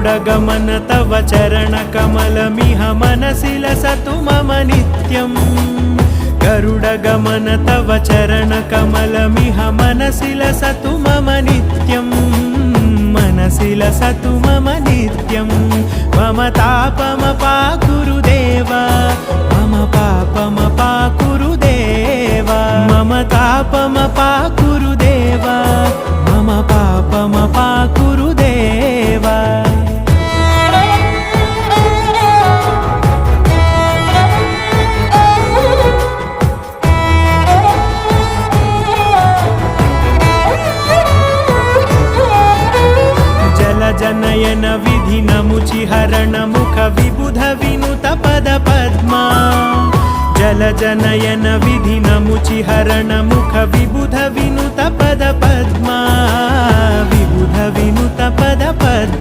गरुडगमन तव चरणकमलमिह मनसि लसतु मम नित्यम् गरुडगमन तव चरणकमलमिह मनसि लसतु मम नित्यम् मनसि लसतु मम नित्यम् मम तापमपाकुरु देव मम पापमपाकुरु देव मम तापमपाकुरु देव मम पापमपाकुरु देव जनयन विधिनमुचिहरण मुख विबुध विनुत पद पद्मा जल जनयन विधिनमुचिहरण मुख विबुध विनुत पद पद्मा विबुध विनुत पद पद्मा।